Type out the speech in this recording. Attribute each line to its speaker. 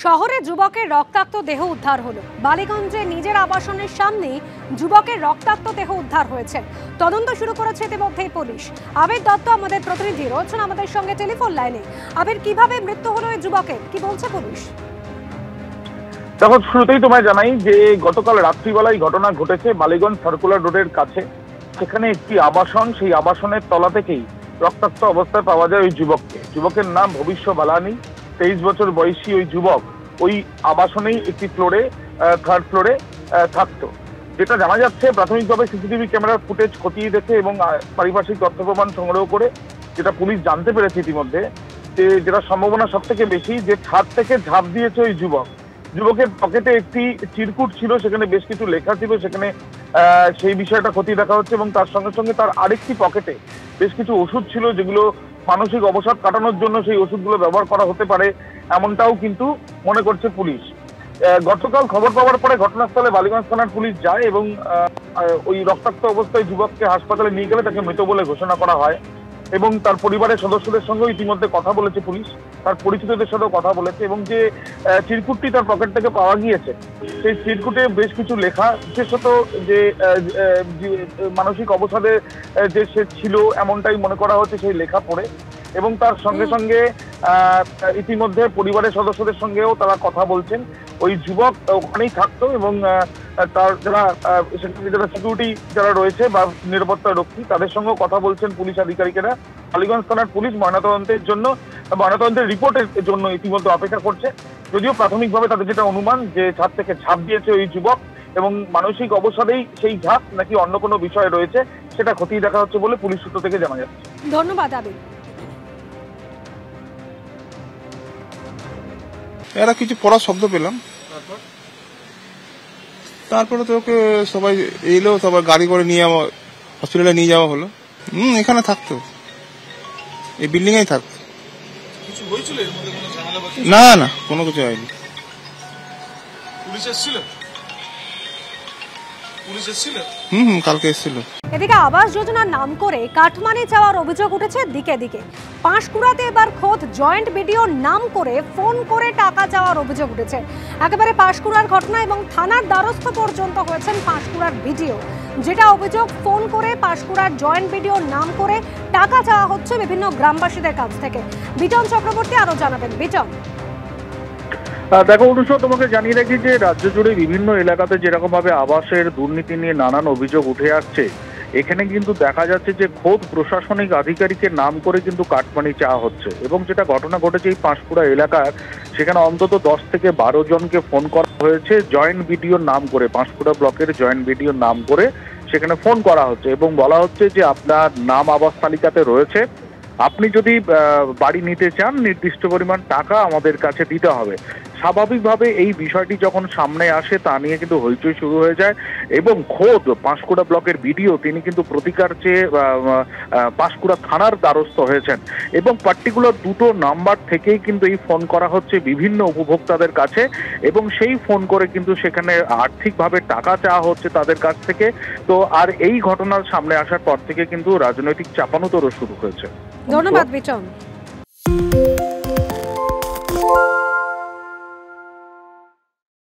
Speaker 1: শহরে যুবকের রক্তাক্ত দেহ উদ্ধার হলো। বালিগঞ্জে নিজের আবাসনের সামনে যুবকের রক্তাক্ত দেহ উদ্ধার হয়েছে। তদন্ত শুরু করেছে ইতিমধ্যেই পুলিশ। আবির দত্ত আমাদের প্রতিনিধি রয়েছেন আমাদের সঙ্গে টেলিফোন লাইনে। আবির, কিভাবে মৃত্যু হলো এই যুবকের, কি বলছে পুলিশ?
Speaker 2: তখন শুরুতেই তোমায় জানাই যে গতকাল রাত্রিবেলায় ঘটনা ঘটেছে বালিগঞ্জ সার্কুলার রোডের কাছে। সেখানে একটি আবাসন, সেই আবাসনের তলা থেকেই রক্তাক্ত অবস্থায় পাওয়া যায় ওই যুবককে। যুবকের নাম ভবিষ্য বালানি, 23 বছর বয়সী ওই যুবক ওই আবাসনেই একটি ফ্লোরে, থার্ড ফ্লোরে থাকতো। যেটা জানা যাচ্ছে প্রাথমিকভাবে সিসিটিভি ক্যামেরার ফুটেজ খতিয়ে দেখে এবং পারিপার্শ্বিক তথ্য প্রমাণ সংগ্রহ করে যেটা পুলিশ জানতে পেরেছে ইতিমধ্যে, যে যেটা সম্ভাবনা সব থেকে বেশি যে ছাদ থেকে ঝাঁপ দিয়েছে ওই যুবক। যুবকের পকেটে একটি চিরকুট ছিল, সেখানে বেশ কিছু লেখা ছিল, সেখানে সেই বিষয়টা খতিয়ে দেখা হচ্ছে এবং তার সঙ্গে সঙ্গে তার আরেকটি পকেটে বেশ কিছু ওষুধ ছিল, যেগুলো মানসিক অবসাদ কাটানোর জন্য সেই ওষুধগুলো ব্যবহার করা হতে পারে, এমনটাও কিন্তু মনে করছে পুলিশ। গতকাল খবর পাওয়ার পরে ঘটনাস্থলে বালিগঞ্জ থানার পুলিশ যায় এবং ওই রক্তাক্ত অবস্থায় যুবককে হাসপাতালে নিয়ে গেলে তাকে মৃত বলে ঘোষণা করা হয় এবং তার পরিবারের সদস্যদের সঙ্গেও ইতিমধ্যে কথা বলেছে পুলিশ, তার পরিচিতদের সাথেও কথা বলেছে এবং যে চিরকুটটি তার পকেট থেকে পাওয়া গিয়েছে সেই চিরকুটে বেশ কিছু লেখা, বিশেষত যে মানসিক অবসাদে যে সে ছিল এমনটাই মনে করা হচ্ছে সেই লেখা পড়ে। এবং তার সঙ্গে সঙ্গে ইতিমধ্যে পরিবারের সদস্যদের সঙ্গেও তারা কথা বলছেন। ওই যুবক ওখানেই থাকতো এবং তার যারা সিকিউরিটি যারা রয়েছে বা নিরাপত্তা রক্ষী তাদের সঙ্গেও কথা বলছেন পুলিশ আধিকারিকেরা। বালিগঞ্জ থানার পুলিশ ময়নাতদন্তের রিপোর্টের জন্য ইতিমধ্যে অপেক্ষা করছে। যদিও প্রাথমিকভাবে তাদের যেটা অনুমান যে ছাদ থেকে ঝাঁপ দিয়েছে ওই যুবক এবং মানসিক অবসাদেই সেই ঝাঁপ নাকি অন্য কোনো বিষয় রয়েছে সেটা খতিয়ে দেখা হচ্ছে বলে পুলিশ সূত্র থেকে জানা যাচ্ছে।
Speaker 1: ধন্যবাদ আবির।
Speaker 3: এরা কিছু পড়ার শব্দ পেলাম, তারপরে তো ওকে সবাই এলো, সবাই গাড়ি করে নিয়ে যাওয়া, হসপিটালে নিয়ে যাওয়া হলো। এখানে থাকতো, এই বিল্ডিং এই থাকতো। না না, কোনো কিছু হয়নি। কালকে এসেছিল।
Speaker 1: এদিকে আবাস যোজনার নাম করে কাটমানি চাওয়ার অভিযোগ উঠেছে দিকে দিকে। পাঁশকুড়াতে এবার খোদ জয়েন্ট বিডিওর নাম করে ফোন করে টাকা চাওয়ার অভিযোগ উঠেছে। একেবারে পাঁশকুড়ার ঘটনা এবং থানার দ্বারস্থ পর্যন্ত হয়েছেন পাঁশকুড়ার বিডিও। যেটা অভিযোগ, ফোন করে পাঁশকুড়ার জয়েন্ট বিডিওর নাম করে টাকা চাওয়া হচ্ছে বিভিন্ন গ্রামবাসীদের কাছ থেকে। বিজন চক্রবর্তী আরো জানাবেন। বিজন,
Speaker 4: দেখো অনুষ্ঠ, তোমাকে জানিয়ে রাখি যে রাজ্য জুড়ে বিভিন্ন এলাকাতে যেরকম ভাবে আবাসের দুর্নীতি নিয়ে নানান অভিযোগ উঠে আসছে, এখানে কিন্তু দেখা যাচ্ছে যে খোদ প্রশাসনিক আধিকারিকের নাম করে কিন্তু কাটমানি চাওয়া হচ্ছে। এবং যেটা ঘটনা ঘটেছে এই পাঁশকুড়া এলাকার, সেখানে অন্তত 10 থেকে 12 জনকে ফোন করা হয়েছে জয়েন্ট বিডিওর নাম করে, পাঁশকুড়া ব্লকের জয়েন্ট বিডিওর নাম করে সেখানে ফোন করা হচ্ছে এবং বলা হচ্ছে যে আপনার নাম আবাস তালিকাতে রয়েছে, আপনি যদি বাড়ি নিতে চান নির্দিষ্ট পরিমাণ টাকা আমাদের কাছে দিতে হবে। স্বাভাবিকভাবে এই বিষয়টি যখন সামনে আসে তা নিয়ে কিন্তু হইচই শুরু হয়ে যায় এবং খোদ পাঁশকুড়া ব্লকের বিডিও তিনি কিন্তু প্রতিকার চেয়ে পাঁশকুড়া থানার দ্বারস্থ হয়েছেন এবং পার্টিকুলার দুটো নাম্বার থেকেই কিন্তু এই ফোন করা হচ্ছে বিভিন্ন উপভোক্তাদের কাছে এবং সেই ফোন করে কিন্তু সেখানে আর্থিকভাবে টাকা চাওয়া হচ্ছে তাদের কাছ থেকে। তো আর এই ঘটনার সামনে আসার পর থেকে কিন্তু রাজনৈতিক চাপানোতরও শুরু হয়েছে।
Speaker 1: ধন্যবাদ বিজন।